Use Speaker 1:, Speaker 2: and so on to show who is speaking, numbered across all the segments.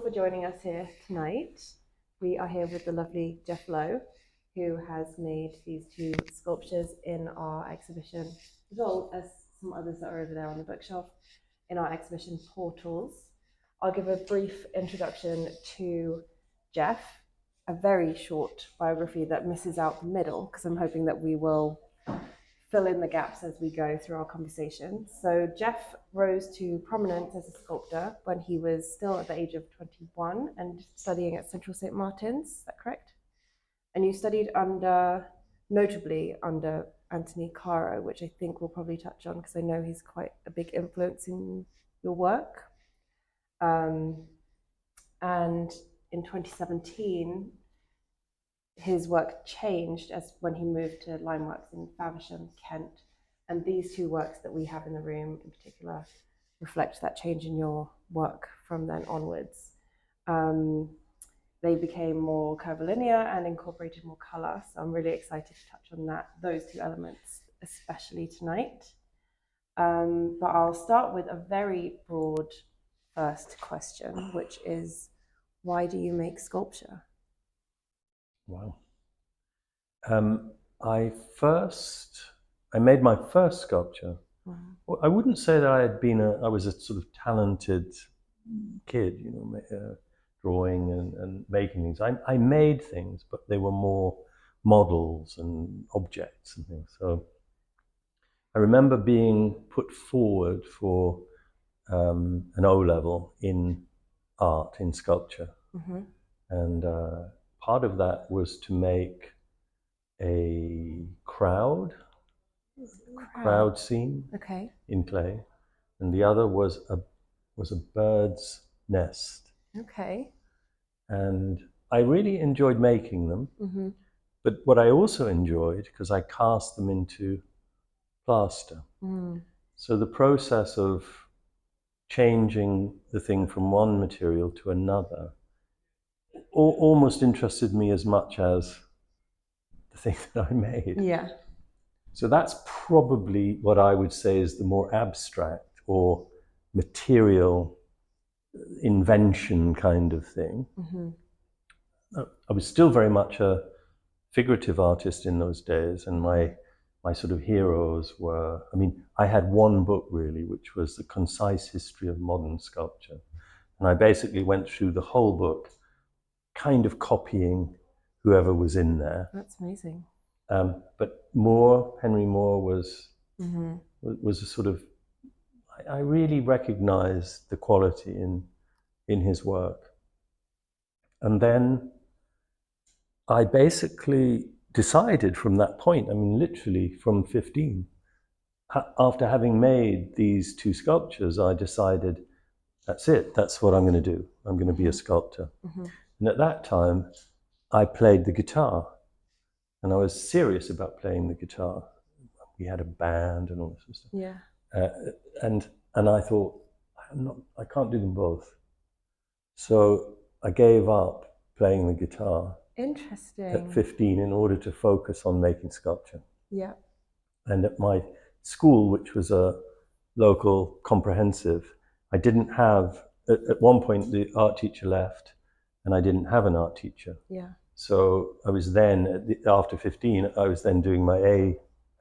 Speaker 1: for joining us here tonight. We are here with the lovely Jeff Lowe, who has made these two sculptures in our exhibition, as well as some others that are over there on the bookshelf, in our exhibition Portals. I'll give a brief introduction to Jeff, a very short biography that misses out the middle, because I'm hoping that we will fill in the gaps as we go through our conversation. So Jeff rose to prominence as a sculptor when he was still at the age of 21 and studying at Central St. Martin's, is that correct? And you studied notably under Anthony Caro, which I think we'll probably touch on because I know he's quite a big influence in your work. And in 2017, his work changed as when he moved to Limeworks in Faversham, Kent. And these two works that we have in the room in particular reflect that change in your work from then onwards. They became more curvilinear and incorporated more color. So I'm really excited to touch on those two elements, especially tonight. But I'll start with a very broad first question, which is, why do you make sculpture?
Speaker 2: Wow. I made my first sculpture. Wow. Well, I wouldn't say that I was a sort of talented kid, drawing and making things. I made things, but they were more models and objects and things. So I remember being put forward for an O-level in art, in sculpture. Mm-hmm. And part of that was to make a crowd scene, okay, in clay, and the other was a bird's nest. Okay. And I really enjoyed making them. Mm-hmm. But what I also enjoyed, because I cast them into plaster. Mm. So the process of changing the thing from one material to another almost interested me as much as the thing that I made. Yeah. So that's probably what I would say is the more abstract or material invention kind of thing. Mm-hmm. I was still very much a figurative artist in those days, and my sort of heroes were, I had one book really, which was The Concise History of Modern Sculpture. And I basically went through the whole book, kind of copying whoever was in there. That's amazing. But Henry Moore was a sort of, I really recognized the quality in his work. And then I basically decided from that point, literally from 15, after having made these two sculptures, I decided, that's it, that's what I'm going to do. I'm going to be a sculptor. Mm-hmm. And at that time, I played the guitar. And I was serious about playing the guitar. We had a band and all this sort of stuff. Yeah. And I thought, I can't do them both. So I gave up playing the guitar. Interesting. At 15 in order to focus on making sculpture. Yeah. And at my school, which was a local comprehensive, I didn't have, at one point the art teacher left and I didn't have an art teacher. Yeah. So I was then, after 15, I was then doing my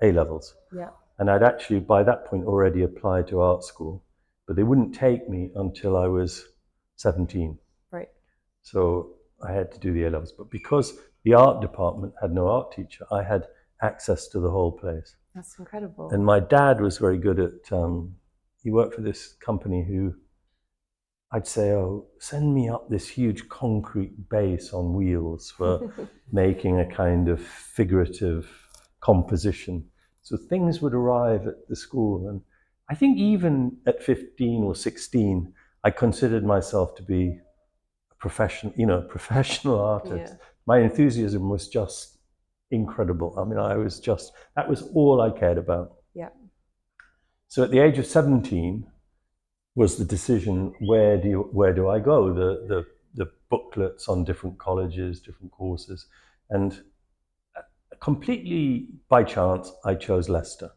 Speaker 2: A levels. Yeah. And I'd actually, by that point, already applied to art school, but they wouldn't take me until I was 17. Right. So I had to do the A levels. But because the art department had no art teacher, I had access to the whole place. That's incredible. And my dad was very good at, he worked for this company who, I'd say, send me up this huge concrete base on wheels for making a kind of figurative composition. So things would arrive at the school. And I think even at 15 or 16, I considered myself to be a professional artist. Yeah. My enthusiasm was just incredible. That was all I cared about. Yeah. So at the age of 17, was the decision, where do I go? The booklets on different colleges, different courses. And completely by chance, I chose Leicester.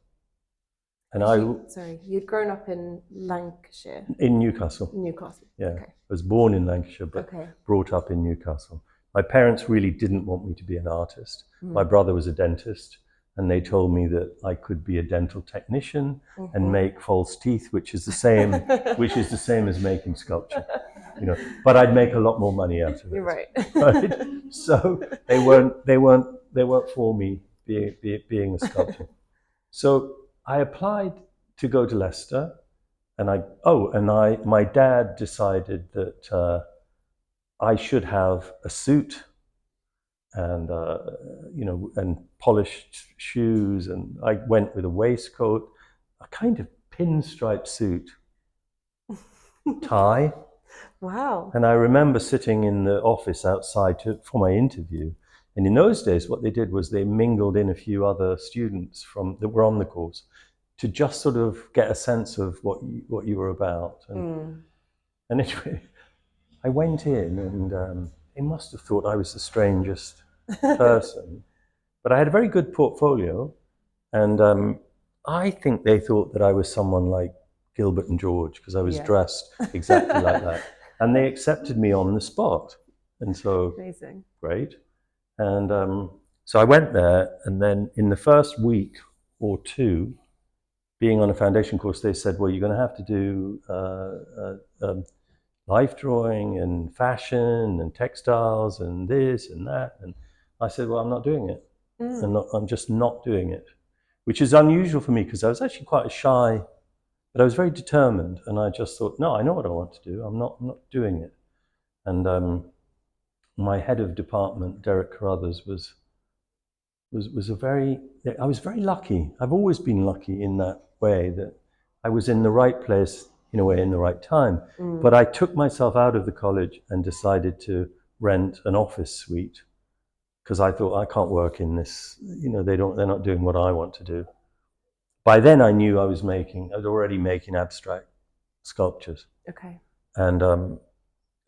Speaker 2: And
Speaker 1: sorry, you'd grown up in Lancashire?
Speaker 2: In Newcastle.
Speaker 1: Newcastle.
Speaker 2: Yeah.
Speaker 1: Okay.
Speaker 2: I was born in Lancashire, but brought up in Newcastle. My parents really didn't want me to be an artist. My brother was a dentist, and they told me that I could be a dental technician and make false teeth, which is the same as making sculpture. You know, but I'd make a lot more money out of it.
Speaker 1: You're right.
Speaker 2: Right? So they weren't for me being a sculptor. So I applied to go to Leicester, and my dad decided that I should have a suit and and polished shoes, and I went with a waistcoat, a kind of pinstripe suit, tie.
Speaker 1: Wow.
Speaker 2: And I remember sitting in the office outside for my interview. And in those days, what they did was they mingled in a few other students that were on the course to just sort of get a sense of what you were about. And anyway, I went in, and they must have thought I was the strangest person. But I had a very good portfolio, and I think they thought that I was someone like Gilbert and George, because I was dressed exactly like that. And they accepted me on the spot. And so,
Speaker 1: amazing.
Speaker 2: Great. And so I went there, and then in the first week or two, being on a foundation course, they said, well, you're going to have to do life drawing and fashion and textiles and this and that. And I said, well, I'm not doing it. I'm just not doing it, which is unusual for me, because I was actually quite shy, but I was very determined, and I just thought, no, I know what I want to do. I'm not doing it. And my head of department, Derek Carruthers, I was very lucky. I've always been lucky in that way, that I was in the right place, in a way, in the right time. But I took myself out of the college and decided to rent an office suite, because I thought, I can't work in this, they're not doing what I want to do. By then I knew I was already making abstract sculptures.
Speaker 1: Okay.
Speaker 2: And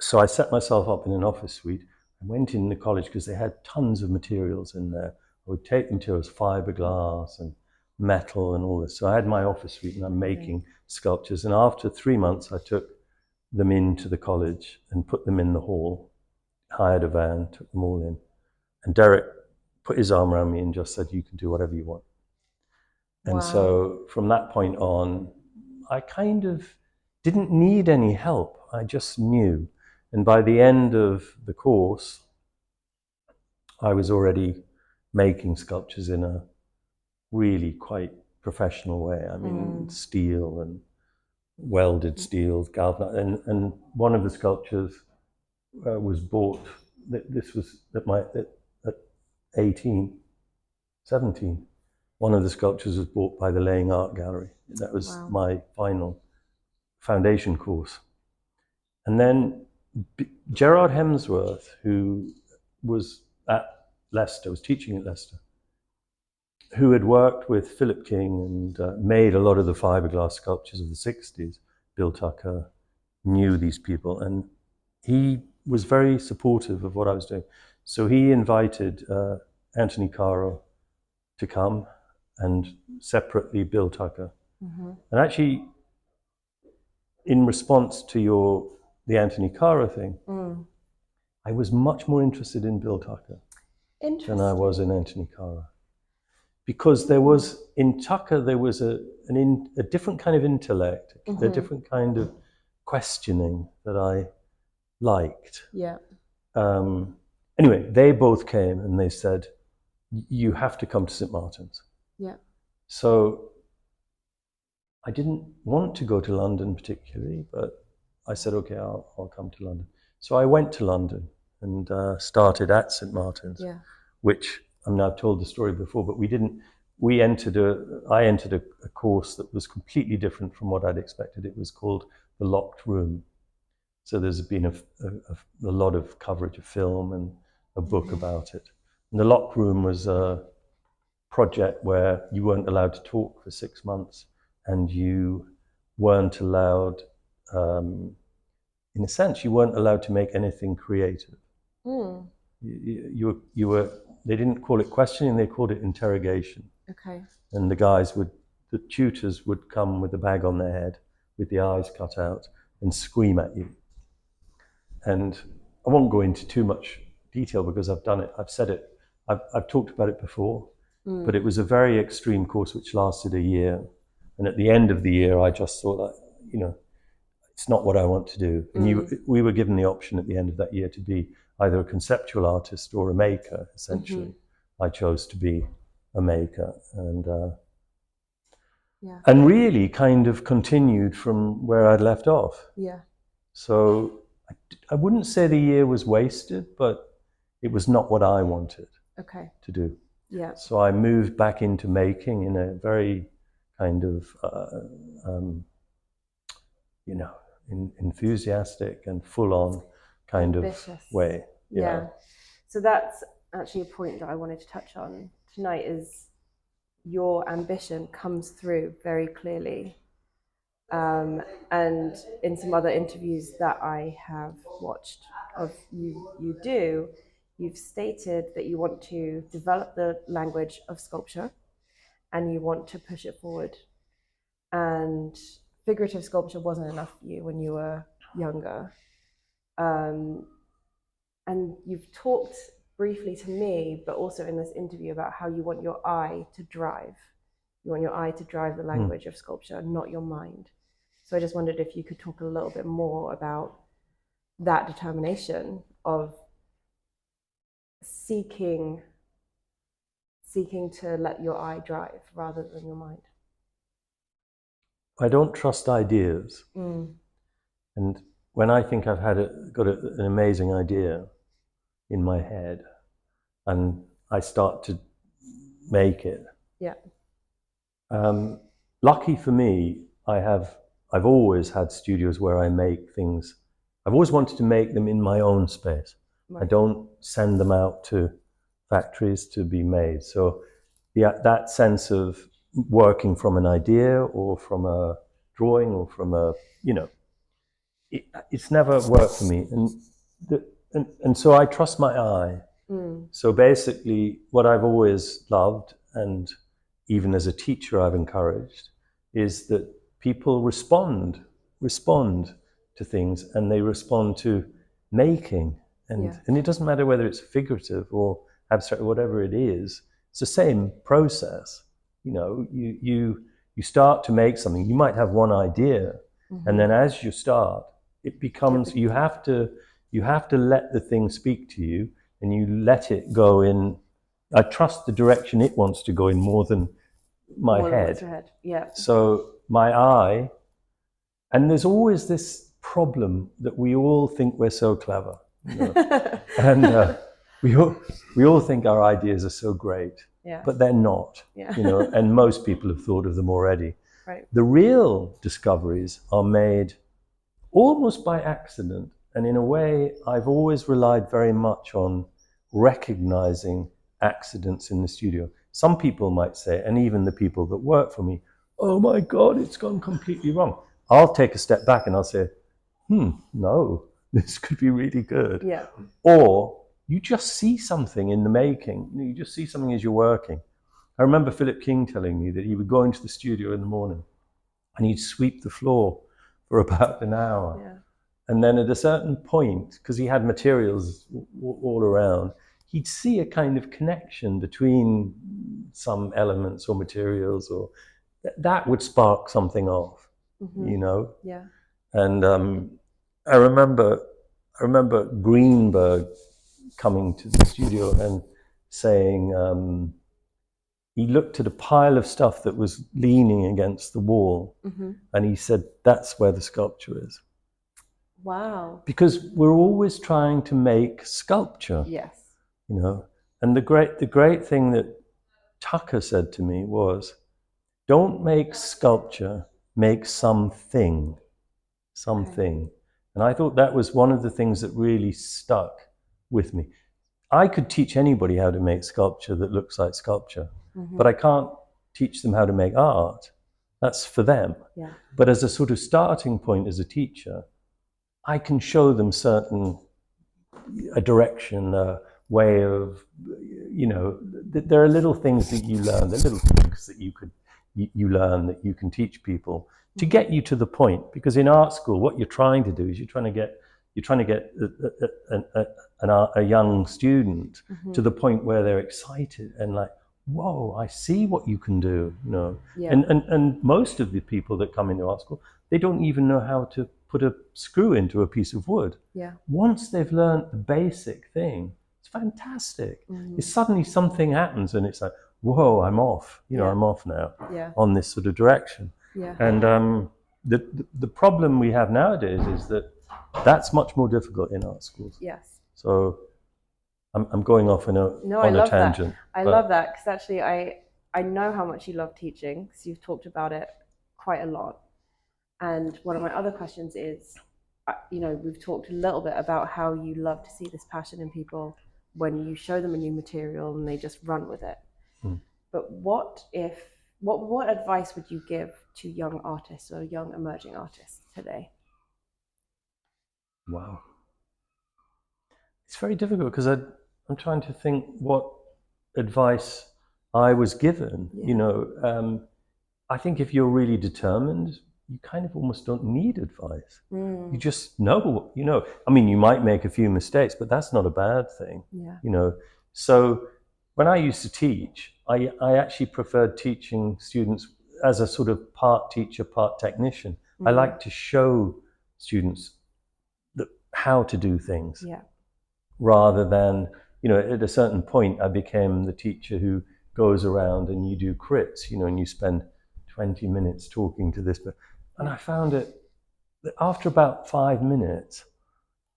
Speaker 2: so I set myself up in an office suite. I went in the college because they had tons of materials in there. I would take materials, fiberglass and metal and all this. So I had my office suite, and I'm making sculptures. And after 3 months, I took them into the college and put them in the hall, hired a van, took them all in. And Derek put his arm around me and just said, you can do whatever you want. And so from that point on, I kind of didn't need any help. I just knew. And by the end of the course, I was already making sculptures in a really quite professional way. I mean, steel and welded steel, galvanized. And one of the sculptures was bought, this was at 18, 17. One of the sculptures was bought by the Laying Art Gallery. That was my final foundation course. And then Gerard Hemsworth, who was at Leicester, was teaching at Leicester, who had worked with Philip King and made a lot of the fiberglass sculptures of the 60s, Bill Tucker, knew these people, and he was very supportive of what I was doing. So he invited Anthony Caro to come, and separately Bill Tucker. And actually, in response to the Anthony Caro thing, I was much more interested in Bill Tucker than I was in Anthony Caro. Because in Tucker, there was a different kind of intellect, a different kind of questioning that I liked.
Speaker 1: Yeah.
Speaker 2: Anyway, they both came and they said, you have to come to St. Martin's.
Speaker 1: Yeah.
Speaker 2: So I didn't want to go to London particularly, but I said, okay, I'll come to London. So I went to London and started at St. Martin's, which I've told the story before, but I entered a course that was completely different from what I'd expected. It was called The Locked Room. So there's been a lot of coverage of film and a book about it. And The Locked Room was a project where you weren't allowed to talk for 6 months, and you weren't allowed, in a sense, you weren't allowed to make anything creative. You were. They didn't call it questioning; they called it interrogation.
Speaker 1: Okay.
Speaker 2: And the guys would the tutors would come with a bag on their head with the eyes cut out and scream at you. And I won't go into too much detail because I've done it, I've said it, I've talked about it before, but it was a very extreme course which lasted a year. And at the end of the year, I just thought that, you know, it's not what I want to do. And we were given the option at the end of that year to be either a conceptual artist or a maker, essentially. I chose to be a maker, and really kind of continued from where I'd left off.
Speaker 1: Yeah.
Speaker 2: So I wouldn't say the year was wasted, but it was not what I wanted to do.
Speaker 1: Yeah.
Speaker 2: So I moved back into making in a very kind of, you know, enthusiastic and full-on kind ambitious of way.
Speaker 1: Yeah. So that's actually a point that I wanted to touch on tonight, is your ambition comes through very clearly. And in some other interviews that I have watched of you've stated that you want to develop the language of sculpture and you want to push it forward. And figurative sculpture wasn't enough for you when you were younger. And you've talked briefly to me, but also in this interview, about how you want your eye to drive. You want your eye to drive the language of sculpture, not your mind. So I just wondered if you could talk a little bit more about that determination of seeking to let your eye drive rather than your mind.
Speaker 2: I don't trust ideas. And when I think I've got an amazing idea in my head and I start to make it.
Speaker 1: Yeah.
Speaker 2: Lucky for me, I've always had studios where I make things. I've always wanted to make them in my own space. Right. I don't send them out to factories to be made. So that sense of working from an idea or from a drawing or from a, you know, it's never worked for me. And so I trust my eye. So basically what I've always loved, and even as a teacher I've encouraged, is that people respond to things, and they respond to making. And it doesn't matter whether it's figurative or abstract, whatever it is, it's the same process. You know, you start to make something, you might have one idea, and then as you start, it becomes, you have to let the thing speak to you, and you let it go in. I trust the direction it wants to go in more than my head.
Speaker 1: Yeah.
Speaker 2: So my eye, and there's always this problem that we all think we're so clever, you know? And we all think our ideas are so great, but they're not, you know, and most people have thought of them already.
Speaker 1: Right.
Speaker 2: The real discoveries are made almost by accident. And in a way, I've always relied very much on recognizing accidents in the studio. Some people might say, and even the people that work for me, oh my God, it's gone completely wrong. I'll take a step back and I'll say, no, this could be really good.
Speaker 1: Yeah.
Speaker 2: Or you just see something in the making. You just see something as you're working. I remember Philip King telling me that he would go into the studio in the morning and he'd sweep the floor for about an hour.
Speaker 1: Yeah.
Speaker 2: And then at a certain point, because he had materials all around, he'd see a kind of connection between some elements or materials, or that would spark something off, you know?
Speaker 1: Yeah.
Speaker 2: And I remember Greenberg coming to the studio and saying, he looked at a pile of stuff that was leaning against the wall, and he said, that's where the sculpture is.
Speaker 1: Wow.
Speaker 2: Because we're always trying to make sculpture.
Speaker 1: Yes.
Speaker 2: You know, and the great thing that Tucker said to me was, don't make sculpture, make something. Okay. And I thought that was one of the things that really stuck with me. I could teach anybody how to make sculpture that looks like sculpture, but I can't teach them how to make art. That's for them.
Speaker 1: Yeah.
Speaker 2: But as a sort of starting point as a teacher, I can show them a direction, a way of, you know, there are little things that you learn, there are little things that you could you learn that you can teach people to get you to the point. Because in art school, what you're trying to do is you're trying to get a young student to the point where they're excited and like, whoa, I see what you can do, you know.
Speaker 1: Yeah.
Speaker 2: And most of the people that come into art school, they don't even know how to put a screw into a piece of wood.
Speaker 1: Yeah.
Speaker 2: Once they've learned the basic thing, it's fantastic. It's suddenly something happens and it's like, whoa, I'm off. You know, I'm off now on this sort of direction.
Speaker 1: Yeah.
Speaker 2: And the problem we have nowadays is that that's much more difficult in art schools.
Speaker 1: Yes.
Speaker 2: So I'm going off on a tangent.
Speaker 1: I love that because actually I know how much you love teaching because you've talked about it quite a lot. And one of my other questions is, you know, we've talked a little bit about how you love to see this passion in people when you show them a new material and they just run with it. But what advice would you give to young artists or young emerging artists today?
Speaker 2: Wow. It's very difficult because I'm trying to think what advice I was given. You know, I think if you're really determined, you kind of almost don't need advice. You just know, you know. I mean, you might make a few mistakes, but that's not a bad thing. You know. So when I used to teach, I actually preferred teaching students as a sort of part teacher, part technician. I like to show students how to do things. Rather than, you know, at a certain point I became the teacher who goes around and you do crits, you know, and you spend 20 minutes talking to this. And I found it that after about 5 minutes,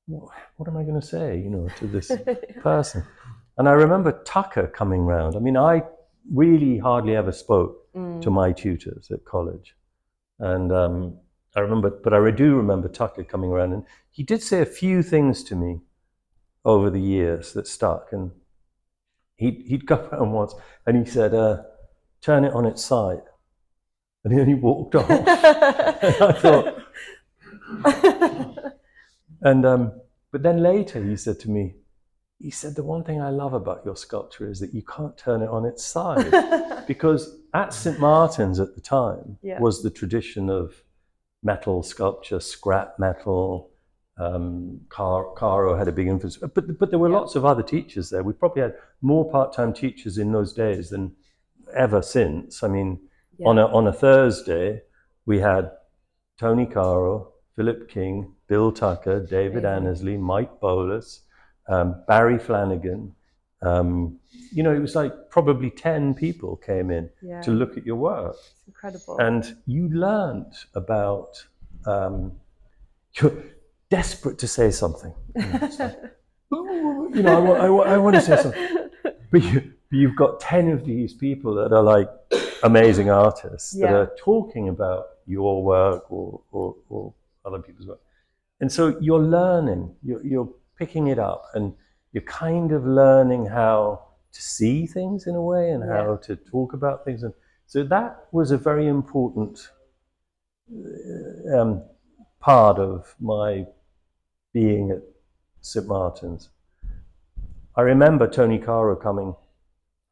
Speaker 2: what am I going to say, you know, to this person? And I remember Tucker coming round. I mean, I really hardly ever spoke to my tutors at college. And I do remember Tucker coming around, and he did say a few things to me over the years that stuck. And he'd go around once and he said, turn it on its side. And then he walked off. And I thought, but then later he said to me, he said, the one thing I love about your sculpture is that you can't turn it on its side. Because at St. Martin's at the time was the tradition of metal sculpture, scrap metal. Caro had a big influence, but there were lots of other teachers there. We probably had more part-time teachers in those days than ever since. I mean, on a Thursday, we had Tony Caro, Philip King, Bill Tucker, David Annesley, Mike Bolus, Barry Flanagan. You know, it was like probably 10 people came in to look at your work.
Speaker 1: It's incredible.
Speaker 2: And you learned about you're desperate to say something. It's like, you know, I want to say something. But you've got 10 of these people that are like amazing artists that are talking about your work or other people's work. And so you're learning, you're picking it up, and you're kind of learning how to see things in a way and how to talk about things. And so that was a very important part of my being at St. Martin's. I remember Tony Caro coming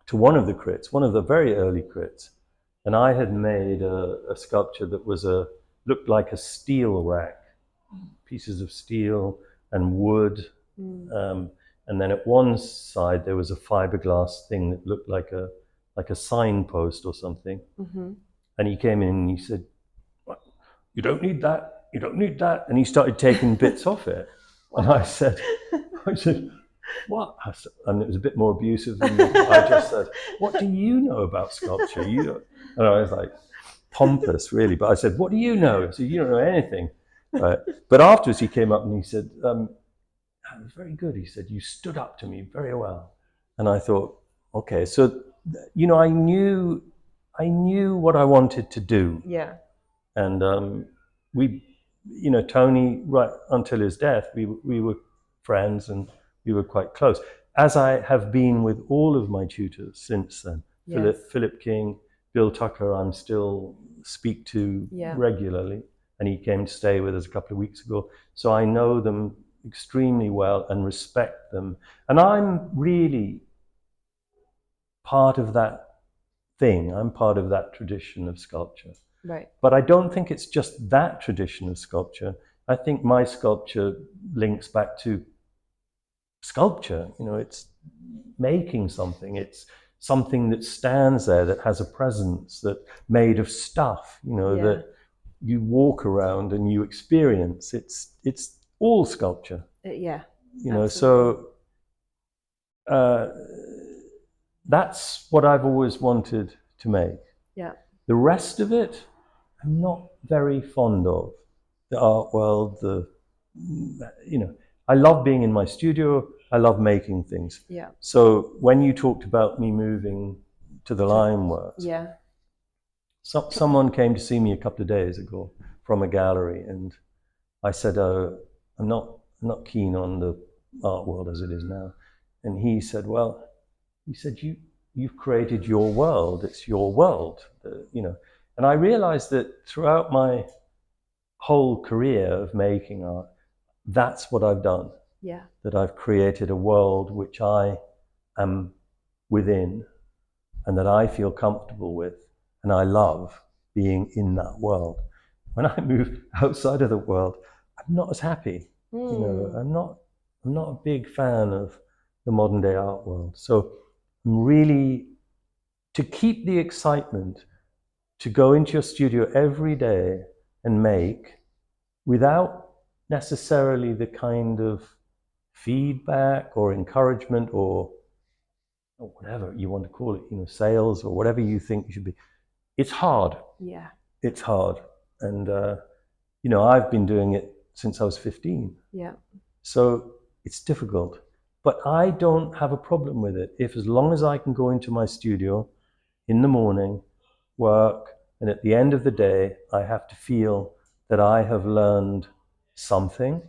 Speaker 2: to one of the crits, one of the very early crits, and I had made a sculpture that looked like a steel rack, pieces of steel and wood, and then at one side there was a fiberglass thing that looked like a signpost or something. And he came in and he said, "You don't need that. You don't need that." And he started taking bits off it. And I said, "What?" And it was a bit more abusive than I just said, "What do you know about sculpture?" And I was like pompous, really. But I said, "What do you know?" I said, "You don't know anything." Right. But afterwards he came up and he said, "It was very good." He said, "You stood up to me very well." And I thought, okay, so, you know, I knew what I wanted to do. And we, you know, Tony, right until his death, we were friends and we were quite close, as I have been with all of my tutors since then. Philip King, Bill Tucker, I'm still speak to regularly, and he came to stay with us a couple of weeks ago. So I know them extremely well and respect them. And I'm really part of that thing. I'm part of that tradition of sculpture.
Speaker 1: Right.
Speaker 2: But I don't think it's just that tradition of sculpture. I think my sculpture links back to sculpture. You know, it's making something. It's something that stands there, that has a presence, that made of stuff, you know, that you walk around and you experience. It's all sculpture.
Speaker 1: Yeah.
Speaker 2: You know, so that's what I've always wanted to make.
Speaker 1: Yeah.
Speaker 2: The rest of it, I'm not very fond of. The art world, you know, I love being in my studio. I love making things.
Speaker 1: Yeah.
Speaker 2: So when you talked about me moving to the line works,
Speaker 1: yeah,
Speaker 2: someone came to see me a couple of days ago from a gallery, and I said, "Oh, I'm not keen on the art world as it is now." And he said, "Well," he said, you've created your world. It's your world, you know." And I realized that throughout my whole career of making art, that's what I've done.
Speaker 1: Yeah.
Speaker 2: That I've created a world which I am within and that I feel comfortable with, and I love being in that world. When I move outside of the world, I'm not as happy. You know, I'm not a big fan of the modern day art world. So I'm really, to keep the excitement, to go into your studio every day and make without necessarily the kind of feedback or encouragement or whatever you want to call it, you know, sales or whatever you think you should be. It's hard.
Speaker 1: Yeah.
Speaker 2: It's hard. And, you know, I've been doing it since I was 15.
Speaker 1: Yeah.
Speaker 2: So it's difficult. But I don't have a problem with it. If as long as I can go into my studio in the morning, work, and at the end of the day, I have to feel that I have learned something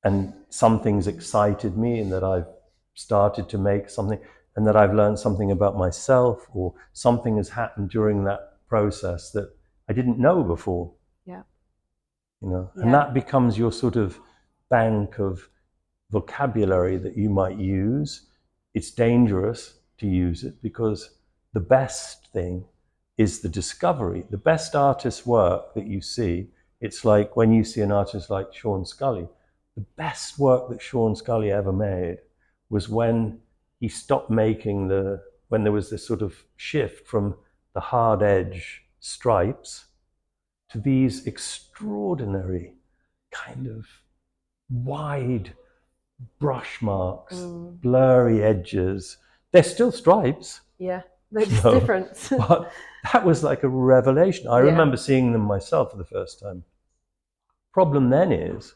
Speaker 2: and something's excited me and that I've started to make something and that I've learned something about myself or something has happened during that process that I didn't know before.
Speaker 1: Yeah.
Speaker 2: You know, and that becomes your sort of bank of vocabulary that you might use. It's dangerous to use it because the best thing is the discovery. The best artist's work that you see, it's like when you see an artist like Sean Scully, the best work that Sean Scully ever made was when he stopped making when there was this sort of shift from the hard edge stripes to these extraordinary kind of wide brush marks, blurry edges. They're still stripes.
Speaker 1: Yeah, they're just different.
Speaker 2: But that was like a revelation. I remember seeing them myself for the first time. Problem then is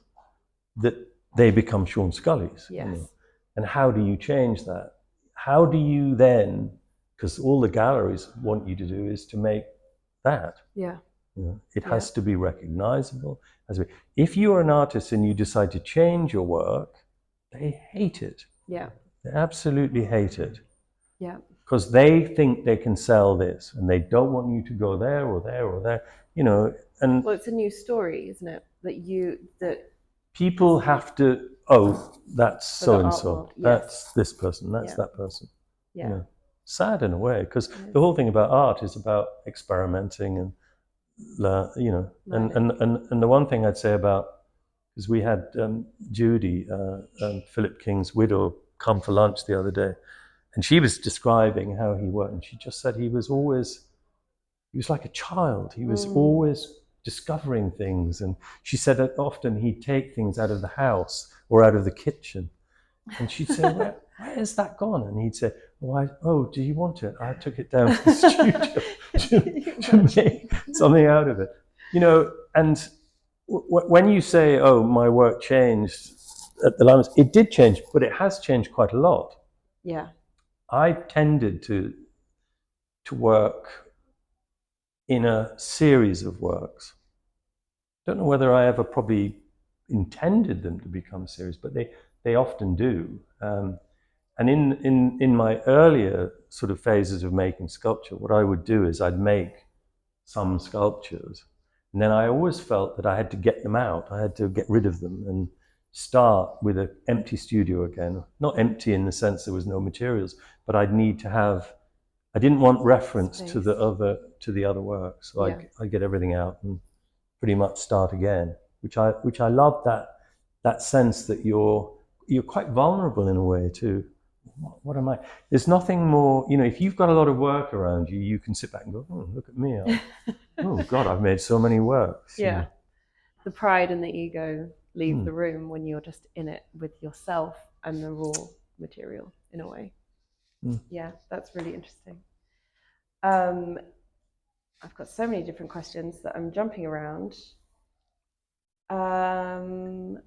Speaker 2: that they become Sean Scully's.
Speaker 1: Yes.
Speaker 2: You know? And how do you change that? How do you then, because all the galleries want you to do is to make that.
Speaker 1: Yeah.
Speaker 2: You know, it has to be recognizable. If you're an artist and you decide to change your work, they hate it.
Speaker 1: Yeah.
Speaker 2: They absolutely hate it.
Speaker 1: Yeah.
Speaker 2: Because they think they can sell this and they don't want you to go there or there or there, you know. And
Speaker 1: well, it's a new story, isn't it? That
Speaker 2: people have to, oh, that's so and so, that's this person, that's that person.
Speaker 1: Yeah.
Speaker 2: You know, sad in a way, because the whole thing about art is about experimenting and, you know, and the one thing I'd say about, because we had Judy, Philip King's widow, come for lunch the other day, and she was describing how he worked, and she just said he was like a child. He was always discovering things, and she said that often he'd take things out of the house or out of the kitchen, and she'd say, where has that gone? And he'd say, oh, do you want it? I took it down to the studio to make something out of it. You know, and when you say, oh, my work changed at the Lions, it did change, but it has changed quite a lot.
Speaker 1: Yeah.
Speaker 2: I tended to work in a series of works. Don't know whether I ever probably intended them to become series, but they often do. And in my earlier sort of phases of making sculpture, what I would do is I'd make some sculptures, and then I always felt that I had to get them out. I had to get rid of them and start with an empty studio again. Not empty in the sense there was no materials, but I'd need to have I didn't want reference to the other work, so I get everything out and pretty much start again, which I love, that sense that you're quite vulnerable in a way to what am I? There's nothing more, if you've got a lot of work around you, you can sit back and go, oh, look at me. Oh God, I've made so many works.
Speaker 1: Yeah. The pride and the ego leave the room when you're just in it with yourself and the raw material in a way. Yeah, that's really interesting. I've got so many different questions that I'm jumping around. I'll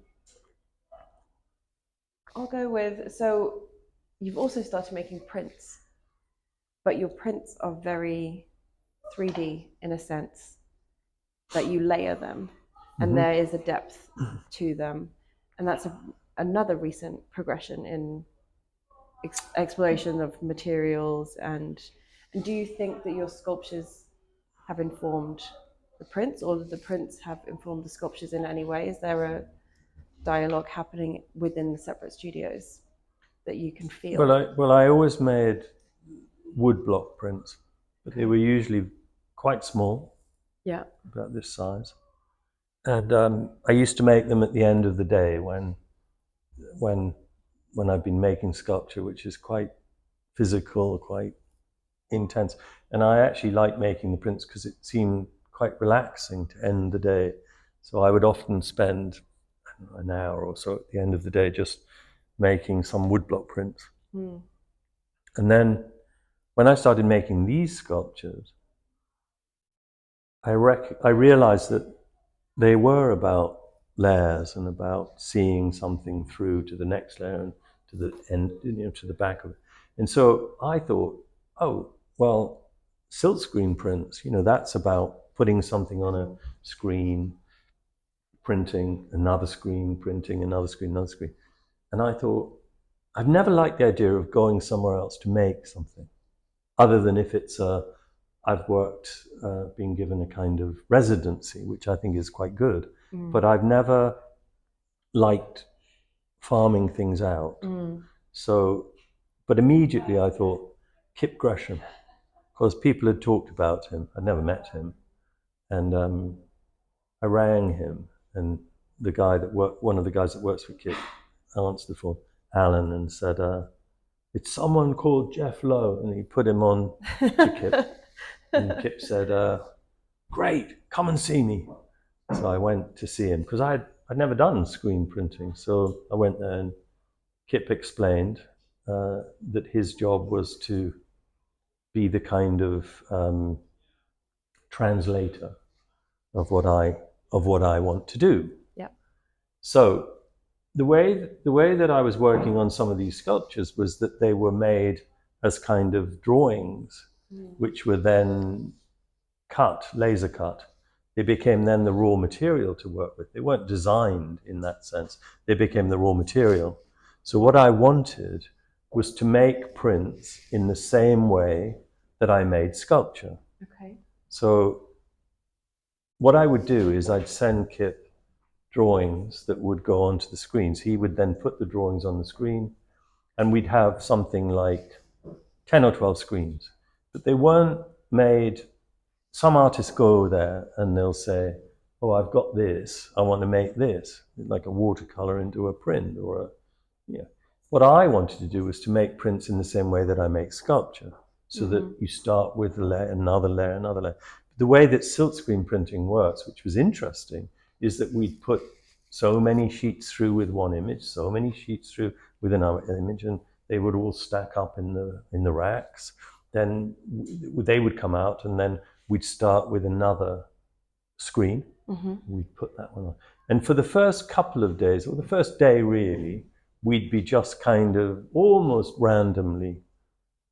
Speaker 1: go with, so you've also started making prints, but your prints are very 3D in a sense, that you layer them and there is a depth to them. And that's another recent progression in exploration of materials. And do you think that your sculptures have informed the prints, or the prints have informed the sculptures in any way? Is there a dialogue happening within the separate studios that you can feel?
Speaker 2: Well, I always made woodblock prints, but they were usually quite small, about this size. And I used to make them at the end of the day when I've been making sculpture, which is quite physical, quite intense. And I actually liked making the prints because it seemed quite relaxing to end the day. So I would often spend an hour or so at the end of the day just making some woodblock prints. And then when I started making these sculptures, I realized that they were about layers and about seeing something through to the next layer and to the end, to the back of it. And so I thought, oh, well, silkscreen prints, that's about putting something on a screen, printing another screen, printing another screen, another screen. And I thought, I've never liked the idea of going somewhere else to make something, other than if it's I've worked, been given a kind of residency, which I think is quite good. But I've never liked farming things out. So, but immediately I thought, Kip Gresham, because people had talked about him. I'd never met him. And I rang him, and one of the guys that works for Kip answered the phone, Alan, and said, it's someone called Jeff Lowe, and he put him on to Kip. And Kip said, great, come and see me. So I went to see him, because I'd never done screen printing. So I went there, and Kip explained that his job was to be the kind of translator of what I want to do. So the way that I was working on some of these sculptures was that they were made as kind of drawings, which were then cut, laser cut. They became then the raw material to work with. They weren't designed in that sense. They became the raw material. So what I wanted was to make prints in the same way that I made sculpture. So what I would do is I'd send Kip drawings that would go onto the screens. He would then put the drawings on the screen, and we'd have something like 10 or 12 screens. But they weren't made. Some artists go there and they'll say, oh, I've got this, I want to make this, like a watercolor into a print or What I wanted to do was to make prints in the same way that I make sculpture, so that you start with a layer, another layer, another layer. The way that silkscreen printing works, which was interesting, is that we'd put so many sheets through with one image, so many sheets through with another image, and they would all stack up in the racks. Then they would come out, and then we'd start with another screen. We'd put that one on. And for the first couple of days, or the first day really, we'd be just kind of almost randomly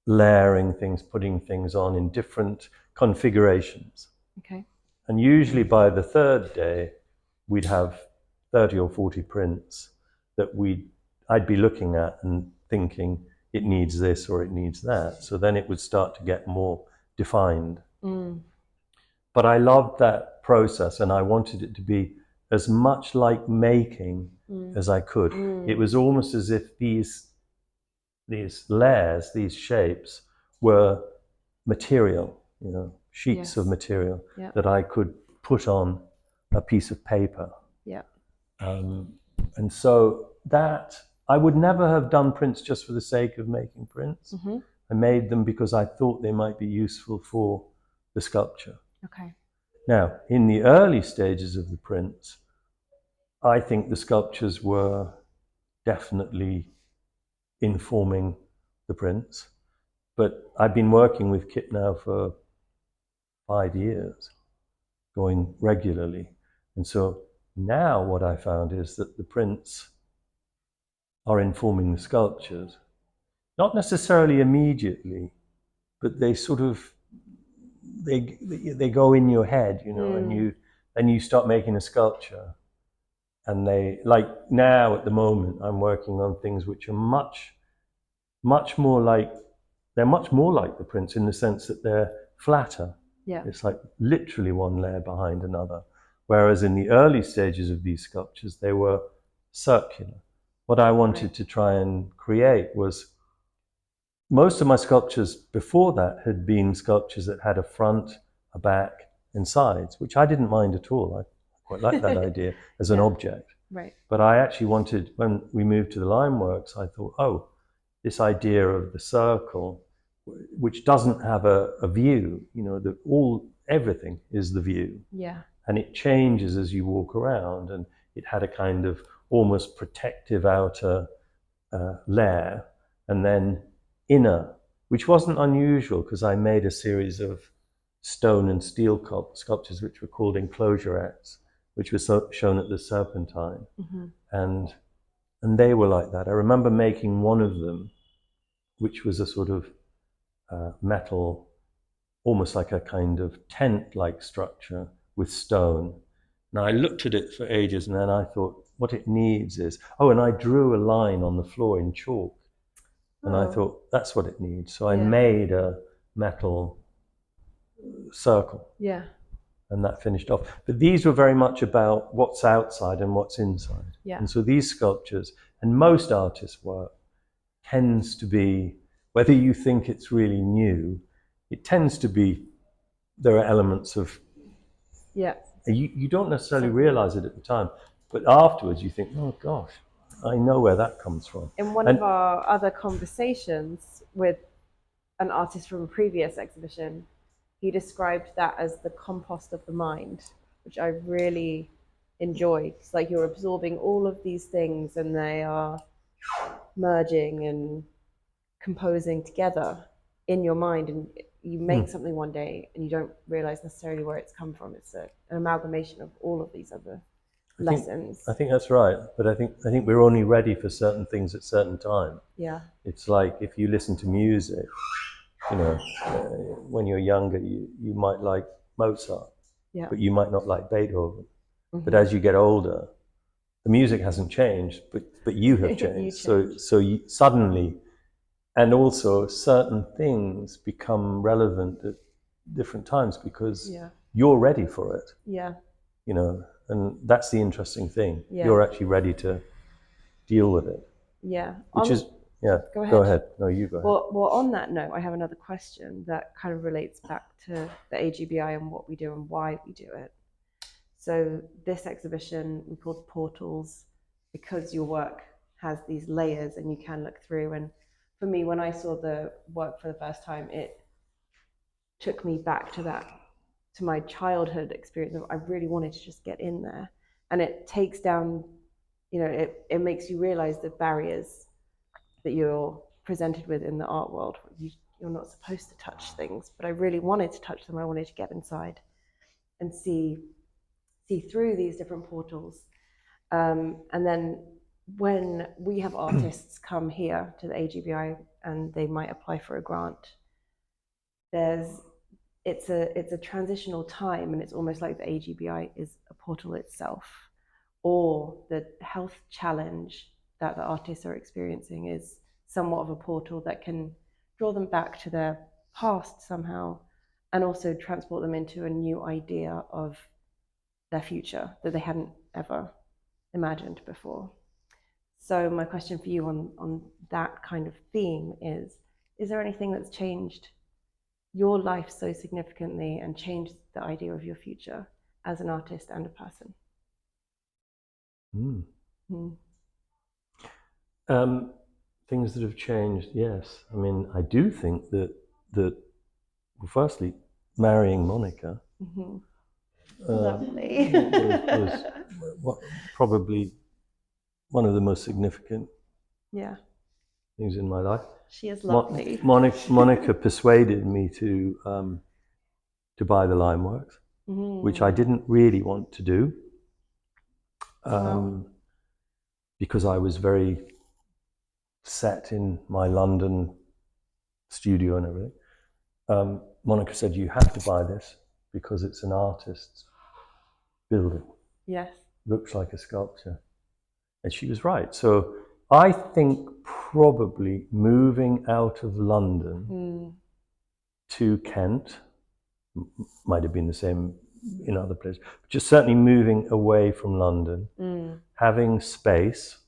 Speaker 2: layering things, putting things on in different configurations. And usually by the third day, we'd have 30 or 40 prints that I'd be looking at and thinking, it needs this or it needs that. So then it would start to get more defined. But I loved that process, and I wanted it to be as much like making as I could. It was almost as if these layers, these shapes, were material, sheets of material that I could put on a piece of paper.
Speaker 1: Yeah.
Speaker 2: And so that, I would never have done prints just for the sake of making prints.
Speaker 1: Mm-hmm.
Speaker 2: I made them because I thought they might be useful for the sculpture.
Speaker 1: Okay.
Speaker 2: Now, in the early stages of the prints, I think the sculptures were definitely informing the prints. But I've been working with Kit now for 5 years, going regularly. And so now what I found is that the prints are informing the sculptures, not necessarily immediately, but they sort of, they go in your head, and you start making a sculpture. And they, like now at the moment, I'm working on things which are much more like, they're much more like the prints in the sense that they're flatter.
Speaker 1: Yeah.
Speaker 2: It's like literally one layer behind another. Whereas in the early stages of these sculptures, they were circular. What I wanted to try and create was, most of my sculptures before that had been sculptures that had a front, a back, and sides, which I didn't mind at all. I quite liked that idea as an object.
Speaker 1: Right.
Speaker 2: But I actually wanted, when we moved to the Limeworks, I thought, this idea of the circle, which doesn't have a view, everything is the view.
Speaker 1: Yeah.
Speaker 2: And it changes as you walk around, and it had a kind of almost protective outer layer, and then inner, which wasn't unusual because I made a series of stone and steel sculptures which were called enclosurettes, which were shown at the Serpentine.
Speaker 1: Mm-hmm.
Speaker 2: And they were like that. I remember making one of them, which was a sort of metal, almost like a kind of tent-like structure with stone. Now I looked at it for ages, and then I thought, what it needs is, and I drew a line on the floor in chalk. And I thought, that's what it needs. So I made a metal circle.
Speaker 1: Yeah.
Speaker 2: And that finished off. But these were very much about what's outside and what's inside.
Speaker 1: Yeah.
Speaker 2: And so these sculptures, and most artists' work, tends to be, whether you think it's really new, it tends to be, there are elements of, you don't necessarily realize it at the time, but afterwards you think, oh gosh, I know where that comes from.
Speaker 1: In one of our other conversations with an artist from a previous exhibition, he described that as the compost of the mind, which I really enjoy. It's like you're absorbing all of these things and they are merging and composing together in your mind, and you make something one day and you don't realize necessarily where it's come from. It's an amalgamation of all of these other lessons.
Speaker 2: I think that's right, but I think we're only ready for certain things at certain time.
Speaker 1: Yeah.
Speaker 2: It's like if you listen to music, when you're younger, you might like Mozart, but you might not like Beethoven. Mm-hmm. But as you get older, the music hasn't changed, but you have changed. So you suddenly, and also certain things become relevant at different times because you're ready for it.
Speaker 1: Yeah.
Speaker 2: And that's the interesting thing.
Speaker 1: Yeah.
Speaker 2: You're actually ready to deal with it.
Speaker 1: Yeah.
Speaker 2: Go ahead. No, you go ahead.
Speaker 1: Well, on that note, I have another question that kind of relates back to the AGBI and what we do and why we do it. So this exhibition we called Portals because your work has these layers and you can look through. And for me, when I saw the work for the first time, it took me back to my childhood experience. I really wanted to just get in there, and it takes down, it makes you realize the barriers that you're presented with in the art world. You're not supposed to touch things, but I really wanted to touch them. I wanted to get inside and see through these different portals. And then when we have artists come here to the AGBI and they might apply for a grant, it's a transitional time, and it's almost like the AGBI is a portal itself, or the health challenge that the artists are experiencing is somewhat of a portal that can draw them back to their past somehow, and also transport them into a new idea of their future that they hadn't ever imagined before. So my question for you on that kind of theme is there anything that's changed your life so significantly and changed the idea of your future as an artist and a person?
Speaker 2: Things that have changed, yes. I mean, I do think that well, firstly, marrying Monica
Speaker 1: Lovely.
Speaker 2: was probably one of the most significant things in my life.
Speaker 1: She is lovely.
Speaker 2: Monica persuaded me to buy the Limeworks, which I didn't really want to do, because I was very set in my London studio and everything. Monica said, "You have to buy this because it's an artist's building.
Speaker 1: Yes.
Speaker 2: Looks like a sculpture." And she was right. So I think probably moving out of London to Kent, might have been the same in other places, but just certainly moving away from London, having space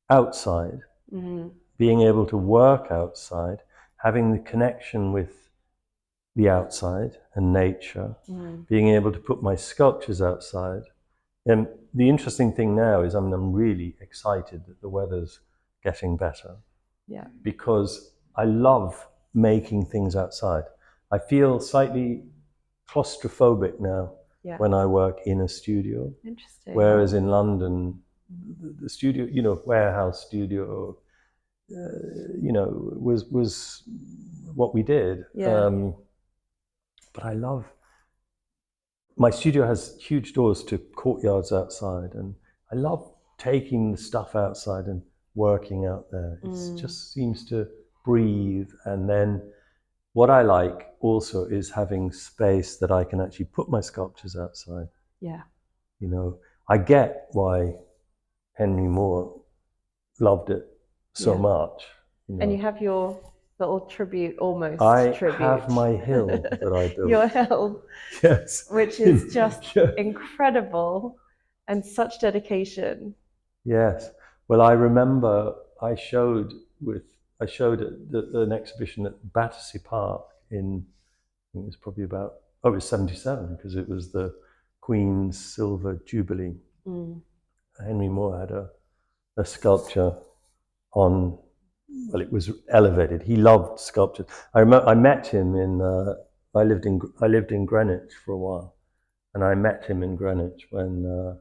Speaker 2: outside, being able to work outside, having the connection with the outside and nature, being able to put my sculptures outside. And the interesting thing now is I'm really excited that the weather's getting better.
Speaker 1: Yeah.
Speaker 2: Because I love making things outside. I feel slightly claustrophobic now when I work in a studio.
Speaker 1: Interesting.
Speaker 2: Whereas in London, the studio, warehouse studio, was what we did.
Speaker 1: Yeah.
Speaker 2: But I love, my studio has huge doors to courtyards outside, and I love taking the stuff outside and working out there. It just seems to breathe. And then what I like also is having space that I can actually put my sculptures outside.
Speaker 1: Yeah.
Speaker 2: I get why Henry Moore loved it so much.
Speaker 1: And you have your little tribute, almost
Speaker 2: I
Speaker 1: tribute.
Speaker 2: have my hill that I built.
Speaker 1: Your hill.
Speaker 2: Yes.
Speaker 1: Which is just incredible and such dedication. Yes.
Speaker 2: Well, I remember I showed at an exhibition at Battersea Park in, I think it was probably about, it was 77, because it was the Queen's Silver Jubilee. Henry Moore had a sculpture on, well, it was elevated. He loved sculpture. I met him in, I lived in Greenwich for a while, and I met him in Greenwich when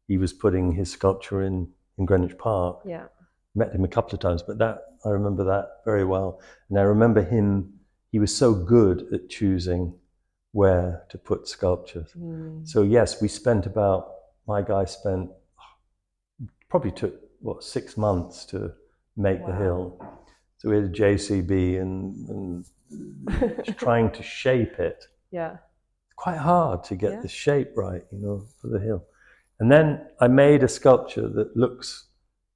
Speaker 2: he was putting his sculpture in Greenwich Park.
Speaker 1: Yeah.
Speaker 2: Met him a couple of times, but I remember that very well. And I remember he was so good at choosing where to put sculptures. So yes, my guy spent, probably took, 6 months to make the hill. So we had a JCB and trying to shape it.
Speaker 1: Yeah.
Speaker 2: It's quite hard to get the shape right, for the hill. And then I made a sculpture that looks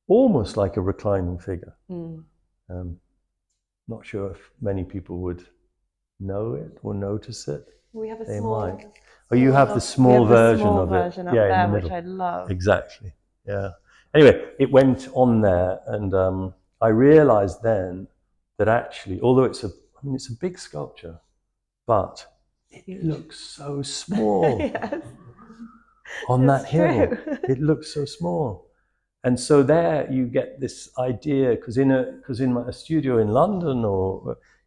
Speaker 2: almost like a reclining figure. Not sure if many people would know it or notice it.
Speaker 1: We have
Speaker 2: They might. Oh, you have the small version of it.
Speaker 1: Up there, which I love.
Speaker 2: Exactly. Yeah. Anyway, it went on there, and I realized then that actually, although it's a big sculpture, but it looks so small.
Speaker 1: Yes.
Speaker 2: On that hill. It looks so small. And so there you get this idea, because in a studio in London,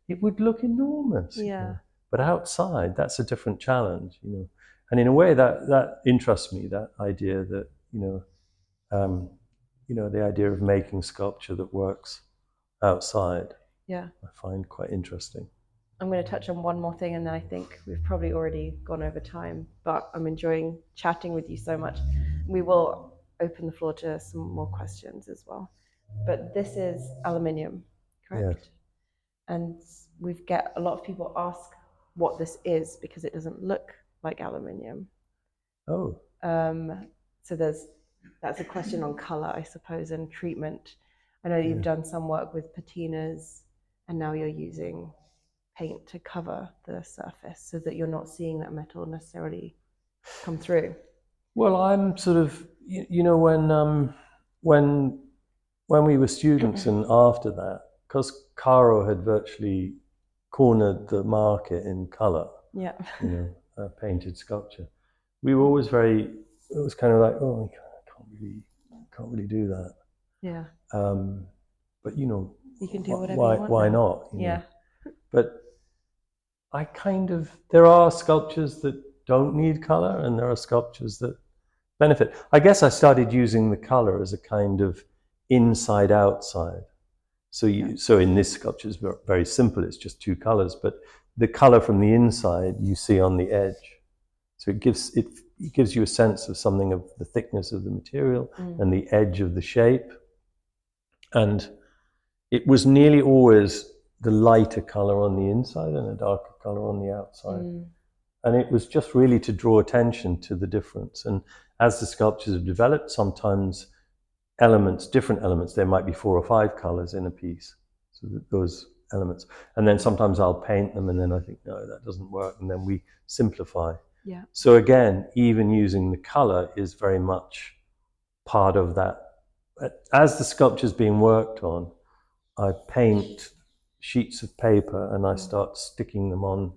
Speaker 2: it would look enormous.
Speaker 1: Yeah.
Speaker 2: But outside, that's a different challenge, And in a way, that interests me, that idea that, the idea of making sculpture that works outside.
Speaker 1: Yeah.
Speaker 2: I find quite interesting.
Speaker 1: I'm going to touch on one more thing, and then I think we've probably already gone over time, but I'm enjoying chatting with you so much. We will open the floor to some more questions as well. But this is aluminium, correct?
Speaker 2: Yes.
Speaker 1: And we get a lot of people ask what this is because it doesn't look like aluminium.
Speaker 2: Oh.
Speaker 1: So that's a question on color, I suppose, and treatment. I know you've done some work with patinas, and now you're using paint to cover the surface so that you're not seeing that metal necessarily come through.
Speaker 2: Well, I'm sort of, when we were students and after that, because Caro had virtually cornered the market in colour.
Speaker 1: Yeah.
Speaker 2: Painted sculpture. We were always it was kind of like, oh, I can't really do that.
Speaker 1: Yeah.
Speaker 2: But you
Speaker 1: can do whatever you want.
Speaker 2: Why not? Yeah. But there are sculptures that don't need colour, and there are sculptures that benefit. I guess I started using the colour as a kind of inside outside. So in this sculpture it's very simple. It's just two colours, but the colour from the inside you see on the edge. So it gives you a sense of something of the thickness of the material and the edge of the shape. And it was nearly always the lighter colour on the inside and a darker colour on the outside. And it was just really to draw attention to the difference. And as the sculptures have developed, sometimes different elements, there might be 4 or 5 colours in a piece. So those elements. And then sometimes I'll paint them and then I think, no, that doesn't work. And then we simplify.
Speaker 1: Yeah.
Speaker 2: So again, even using the colour is very much part of that. As the sculpture's being worked on, I paint sheets of paper and I start sticking them on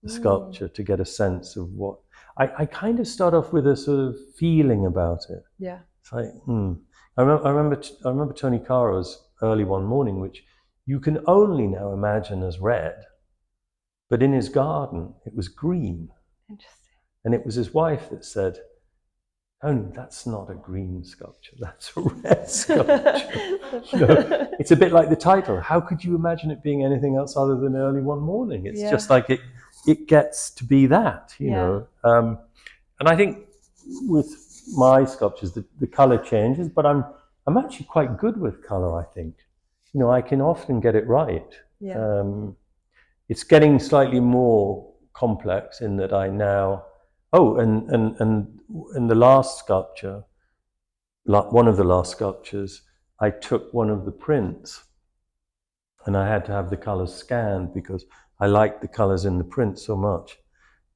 Speaker 2: the sculpture to get a sense of what... I kind of start off with a sort of feeling about it.
Speaker 1: Yeah.
Speaker 2: It's like, I remember Tony Caro's Early One Morning, which you can only now imagine as red, but in his garden it was green.
Speaker 1: Interesting.
Speaker 2: And it was his wife that said, "Tony, that's not a green sculpture, that's a red sculpture." It's a bit like the title. How could you imagine it being anything else other than Early One Morning? It's just like it gets to be that, you know. And I think with my sculptures, the colour changes, but I'm actually quite good with colour, I think. I can often get it right.
Speaker 1: Yeah.
Speaker 2: It's getting slightly more complex in that I now... Oh, and the last sculpture, one of the last sculptures, I took one of the prints and I had to have the colours scanned because I liked the colours in the print so much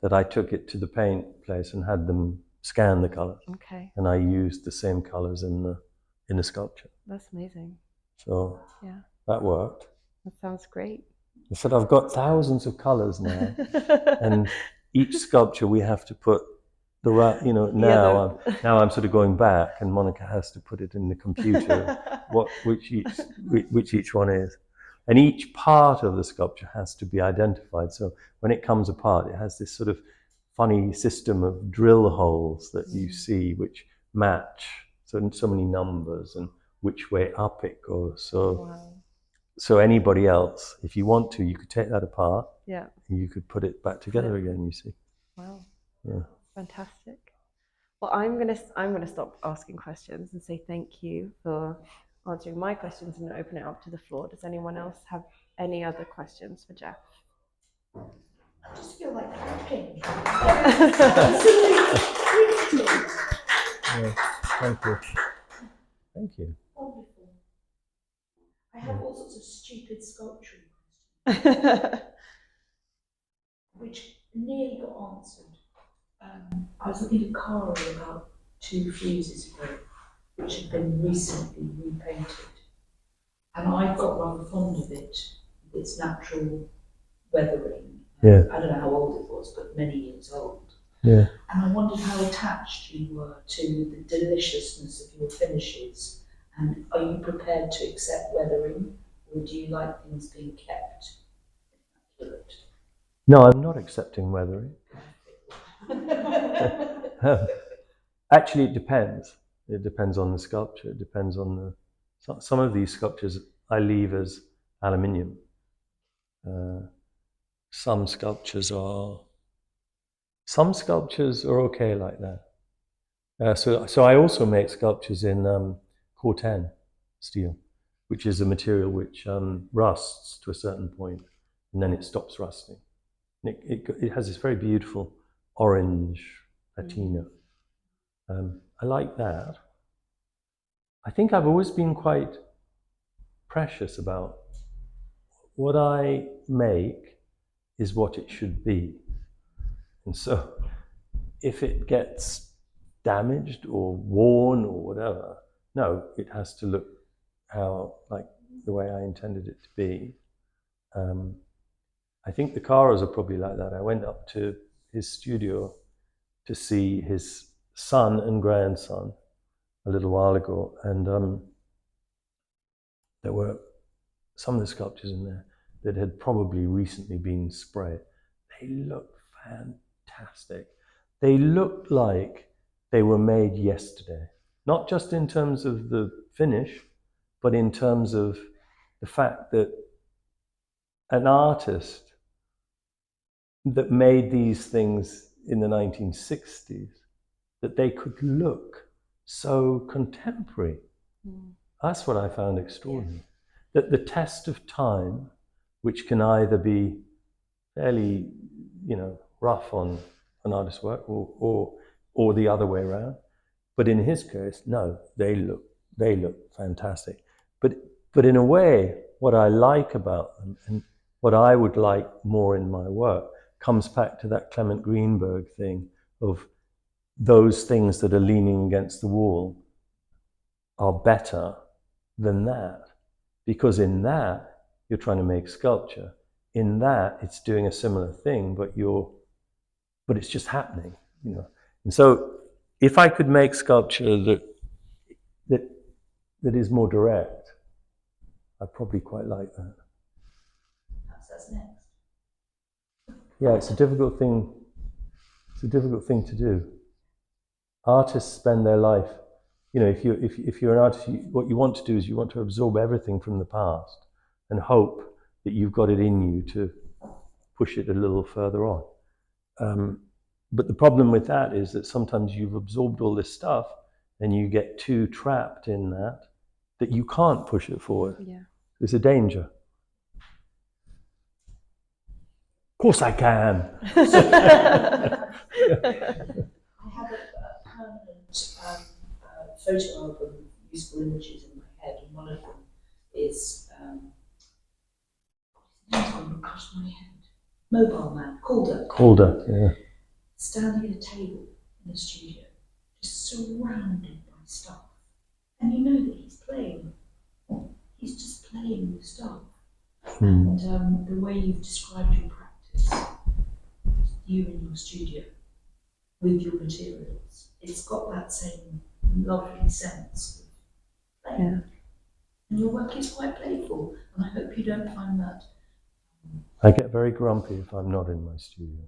Speaker 2: that I took it to the paint place and had them scan the colours.
Speaker 1: Okay.
Speaker 2: And I used the same colours in the sculpture.
Speaker 1: That's amazing.
Speaker 2: So that worked.
Speaker 1: That sounds great.
Speaker 2: I said, I've got thousands of colours now, and each sculpture we have to put the right, now I'm sort of going back, and Monica has to put it in the computer which each one is, and each part of the sculpture has to be identified. So when it comes apart, it has this sort of funny system of drill holes that you see which match so many numbers and which way up it goes. So anybody else, if you want to, you could take that apart. Yeah. And you could put it back together again, you see.
Speaker 1: Wow. Yeah. Fantastic. Well, I'm gonna stop asking questions and say thank you for answering my questions and open it up to the floor. Does anyone else have any other questions for Jeff?
Speaker 3: I just feel like clapping.
Speaker 2: Thank you. Thank you.
Speaker 3: Wonderful. I have all sorts of stupid sculpturing questions, which nearly got answered. I was looking at Cara about 2 fuses ago, which had been recently repainted, and I got rather fond of it. Its natural weathering.
Speaker 2: Yeah.
Speaker 3: I don't know how old it was, but many years old.
Speaker 2: Yeah.
Speaker 3: And I wondered how attached you were to the deliciousness of your finishes. And are you prepared to accept weathering, or do you like things being kept immaculate?
Speaker 2: No, I'm not accepting weathering. Actually, it depends. It depends on the sculpture. It depends on some of these sculptures I leave as aluminium. Some sculptures are okay like that. So I also make sculptures in Corten steel, which is a material which rusts to a certain point, and then it stops rusting. And it has this very beautiful orange patina. I like that. I think I've always been quite precious about what I make is what it should be. And so if it gets damaged or worn or whatever, no, it has to look like the way I intended it to be. I think the Caros are probably like that. I went up to his studio to see his son and grandson a little while ago, and there were some of the sculptures in there that had probably recently been sprayed. They looked fantastic. They looked like they were made yesterday, not just in terms of the finish, but in terms of the fact that an artist that made these things in the 1960s, that they could look so contemporary. That's what I found extraordinary. That the test of time, which can either be fairly, rough on an artist's work or the other way around, but in his case, no, they look fantastic. But in a way, what I like about them and what I would like more in my work comes back to that Clement Greenberg thing of those things that are leaning against the wall are better than that. Because in that, you're trying to make sculpture. In that, it's doing a similar thing, but it's just happening, And so, if I could make sculpture that is more direct, I probably quite like that.
Speaker 3: That's next.
Speaker 2: Yeah, it's a difficult thing. It's a difficult thing to do. Artists spend their life, if you're an artist, what you want to do is you want to absorb everything from the past and hope that you've got it in you to push it a little further on. But the problem with that is that sometimes you've absorbed all this stuff and you get too trapped in that you can't push it forward.
Speaker 1: Yeah.
Speaker 2: It's a danger. Of course I can.
Speaker 3: I have a permanent photo album of useful images in my head, and one of them is what's his name across my head? Mobile Man, Calder,
Speaker 2: yeah.
Speaker 3: Standing at a table in a studio, just surrounded by stuff, and you know that he's playing. He's just playing with stuff. And the way you've described your practice, you in your studio, with your materials, it's got that same lovely sense of play.
Speaker 1: Yeah.
Speaker 3: And your work is quite playful, and I hope you don't find that.
Speaker 2: I get very grumpy if I'm not in my studio.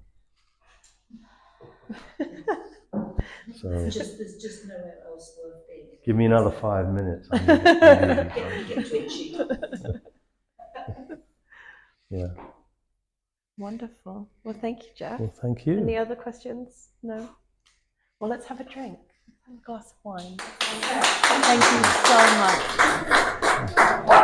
Speaker 2: So
Speaker 3: There's just nowhere else worth being.
Speaker 2: give me another 5 minutes. I'm gonna
Speaker 3: Get twitchy.
Speaker 2: Yeah.
Speaker 1: Wonderful. Well, thank you, Jeff.
Speaker 2: Well, thank you.
Speaker 1: Any other questions? No? Well, let's have a drink. Let's have a glass of wine. Thank you so much.